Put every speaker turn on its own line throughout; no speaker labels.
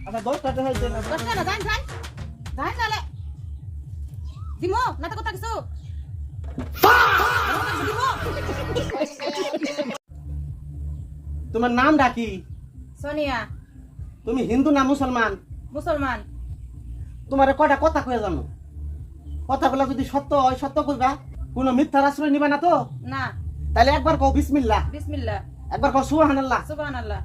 আচ্ছা 10 টাকা হইছে না
10 টাকা যান যান যান তাহলে দিমো না তো কথা কিছু দিমো
তোমার নাম ডাকি
সোনিয়া
তুমি হিন্দু না মুসলমান
মুসলমান
তোমার কয়টা কথা কয়ে জানো কথাগুলো যদি সত্য হয় সত্য কইবা কোনো মিথ্যার আশ্রয় নিবা না তো
না
তাহলে একবার কও বিসমিল্লাহ
বিসমিল্লাহ
একবার কও সুবহানাল্লাহ
সুবহানাল্লাহ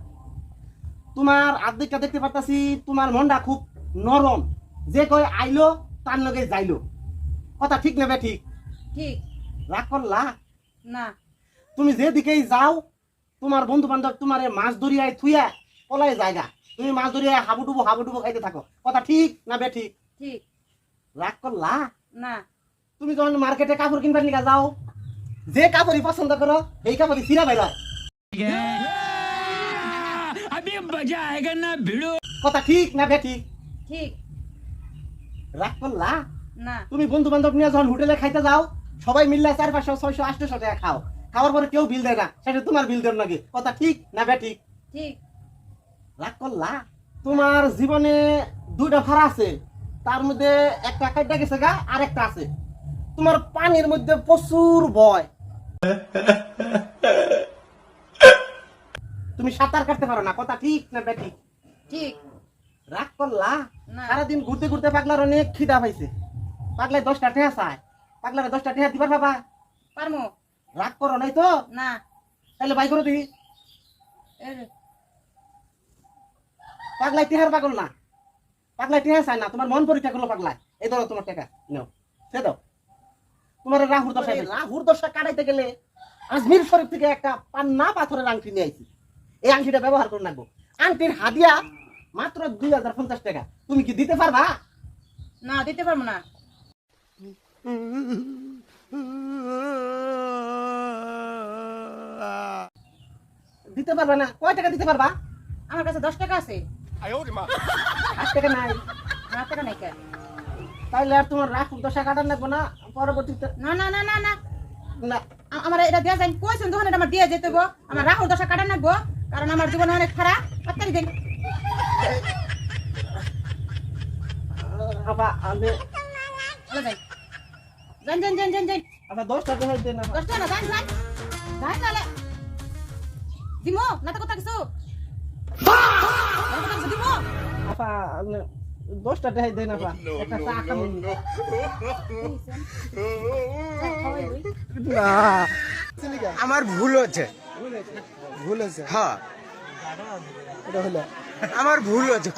তোমার আর্ধেকটা দেখতে পারতাছি তোমার মনটা খুব নরম যে কয় আইলো তার লগে যাইলো কথা ঠিক নেবে ঠিক
ঠিক
রাগ করলা
না
তুমি যেদিকেই যাও তোমার বন্ধু বান্ধব তোমার মাছ ধরিয়ায় থুইয়া পলায় জায়গা তুমি মাছ ধরিয়ায় হাবুডুবু খাইতে থাকো কথা ঠিক না বে ঠিক
ঠিক
রাগ করলা
না
তুমি যখন মার্কেটে কাপড় কিনবার নিকা যাও যে কাপড়ই পছন্দ করো এই কাপড়ই ছিঁড়া বাইর
अभी मजा आएगा ना भिड़ो।
কথা ঠিক না বে ঠিক
ঠিক
রাগ করলা
না
তুমি বন্ধু বান্ধব নিয়ে যখন হোটেলে খাইতে যাও সবাই মিললে 400 600 800 টাকা খাও খাওয়ার পরে কেউ বিল দেয় না সেটা তোমার বিল দেন নাকি কথা ঠিক না বে ঠিক
ঠিক
রাগ করলা তোমার জীবনে দুইটা ভাড়া আছে তার মধ্যে একটা কাইটা গেছে গা আর একটা আছে তোমার পানির মধ্যে প্রচুর ভয় তুমি সাঁতার কাটতে পারো না কথা ঠিক না বে ঠিক
ঠিক
রাগ করলা
না।
সারাদিন ঘুরতে ঘুরতে পাগলার অনেক খিদা পাইছে পাগলায় 10টা টেহা চায় পাগলারে 10টা টেহা দিবার বাবা
পারমু
রাগ করো নাই তো
না
তাহলে বাই করো দেখি
এই যে,
পাগলাই টেহার পাগল না পাগলাই টেহা চায় না তোমার মন পরীক্ষা করলো পাগলায় এই ধরো তোমার টাকা নাও সে দাও তোমার রাহুর দশা কাটাইতে গেলে আজমির শরীফ থেকে একটা পান্না পাথরের আংটি নিয়ে আইছি এই আংটিটা ব্যবহার করে রাখবো আংটির হাদিয়া মাত্র 2050 টাকা তুমি কি দিতে পারবা
না দিতে পারবো না
দিতে পারবা না কয় টাকা দিতে পারবা
আমার কাছে 10 টাকা আছে
8 টাকা নাই
8 টাকা নাই কে
তাইলে আর তোমার রাহুর দশা কাটার লাগবো না পরবর্তীতে
না না না না না
না
আমার এটা দেয়া যায় কইছেন তখন এটা আমার দিয়ে যেতে গো আমার রাহুল দশা কাটা নাগবো কারণ আমার জীবন অনেক খারাপ তাড়াতাড়ি দেন
আপা আমি
চলে যাই যান যান যান যান যান
আপা 10 টাকা হইতে না
10 টাকা যান যান যান তাহলে দিমো না তো কথা কিছু দিমো
আপা 10 টাকা হইতে না আপা একটা চা খাবো
না আমার ভুল হচ্ছে হ্যাঁ
এটা হলো
আমার ভুল হচ্ছে